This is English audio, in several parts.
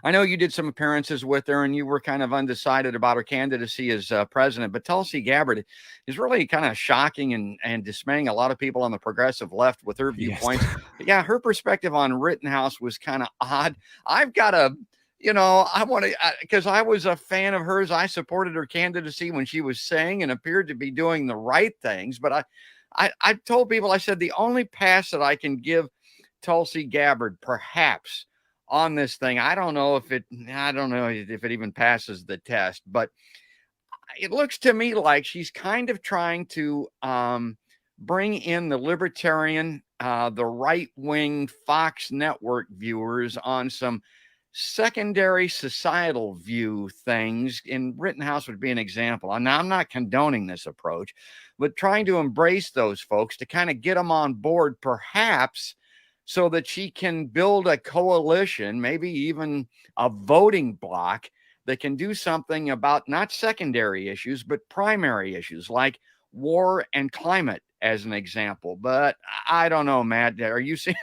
I know you did some appearances with her and you were kind of undecided about her candidacy as president, but Tulsi Gabbard is really kind of shocking and dismaying a lot of people on the progressive left with her Yes. viewpoints. But yeah, her perspective on Rittenhouse was kind of odd. I've got a I want to, because I was a fan of hers. I supported her candidacy when she was saying and appeared to be doing the right things. But I told people, I said, the only pass that I can give Tulsi Gabbard, perhaps, on this thing, I don't know if it even passes the test, but it looks to me like she's kind of trying to bring in the libertarian, the right wing Fox network viewers on some secondary societal view things. And Rittenhouse would be an example. Now, I'm not condoning this approach, but trying to embrace those folks to kind of get them on board, perhaps, so that she can build a coalition, maybe even a voting bloc that can do something about not secondary issues, but primary issues like war and climate, as an example. But I don't know, Matt. Are you seeing?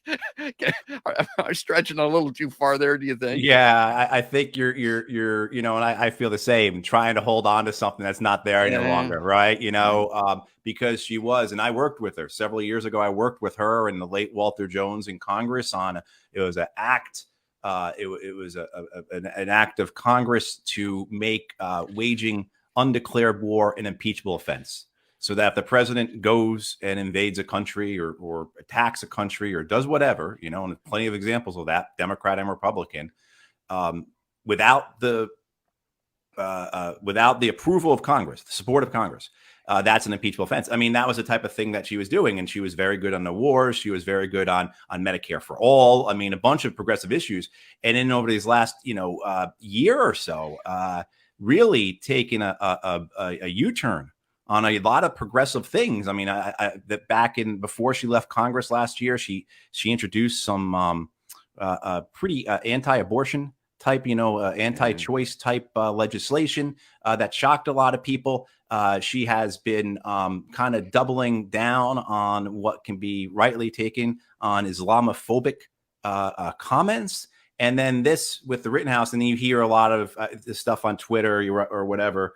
Am I stretching a little too far there? Do you think? Yeah, I think and I feel the same, trying to hold on to something that's not there any Yeah. longer, right? Because she was, and I worked with her several years ago. I worked with her and the late Walter Jones in Congress on it was an act. It was an act of Congress to make waging undeclared war an impeachable offense. So that if the president goes and invades a country or attacks a country or does whatever, and there's plenty of examples of that, Democrat and Republican, without the approval of Congress, the support of Congress, that's an impeachable offense. I mean, that was the type of thing that she was doing, and she was very good on the wars. She was very good on Medicare for all. I mean, a bunch of progressive issues. And then over these last year or so, really taking a U-turn on a lot of progressive things. I mean, that back in before she left Congress last year, she introduced some pretty anti-abortion type, anti-choice type legislation that shocked a lot of people. She has been kind of doubling down on what can be rightly taken on Islamophobic comments. And then this with the Rittenhouse, and then you hear a lot of this stuff on Twitter or whatever,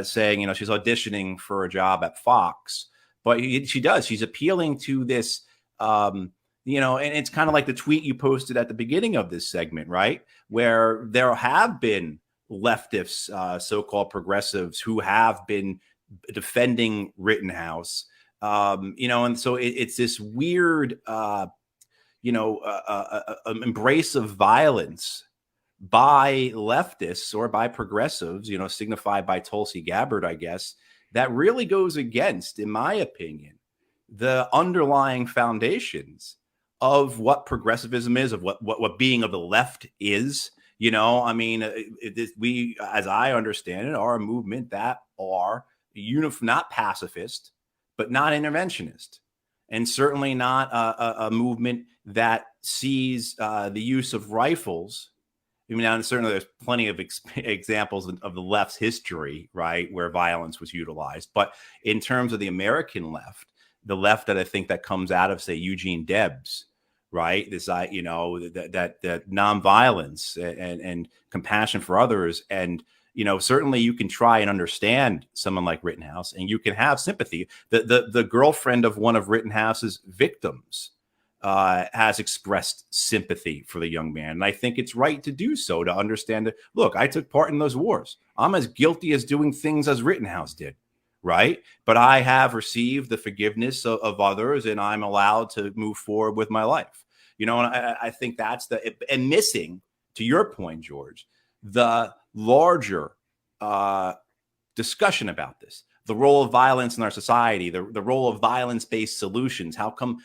saying, she's auditioning for a job at Fox. But she's appealing to this, and it's kind of like the tweet you posted at the beginning of this segment, right? Where there have been leftists, so-called progressives, who have been defending Rittenhouse, and so it's this weird, embrace of violence by leftists or by progressives, signified by Tulsi Gabbard, I guess, that really goes against, in my opinion, the underlying foundations of what progressivism is, of what being of the left is. I mean, we, as I understand it, are a movement that are not pacifist, but not interventionist, and certainly not a movement that sees the use of rifles. I mean, and certainly there's plenty of examples of the left's history, right, where violence was utilized. But in terms of the American left, the left that I think that comes out of, say, Eugene Debs, right, this, that nonviolence and compassion for others. And, certainly you can try and understand someone like Rittenhouse, and you can have sympathy. The girlfriend of one of Rittenhouse's victims has expressed sympathy for the young man. And I think it's right to do so, to understand that, look, I took part in those wars. I'm as guilty as doing things as Rittenhouse did, right? But I have received the forgiveness of others, and I'm allowed to move forward with my life. And I think that's and missing, to your point, George, the larger discussion about this. The role of violence in our society, the role of violence-based solutions. How come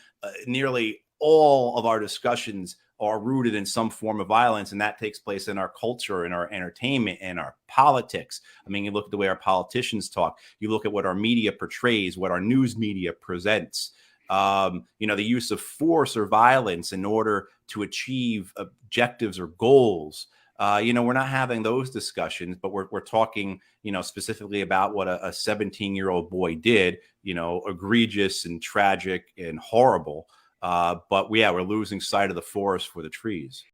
nearly all of our discussions are rooted in some form of violence, and that takes place in our culture, in our entertainment, and our politics? I mean, you look at the way our politicians talk. You look at what our media portrays, what our news media presents. The use of force or violence in order to achieve objectives or goals. We're not having those discussions, but we're talking, specifically about what a 17-year-old boy did, egregious and tragic and horrible. But we're losing sight of the forest for the trees.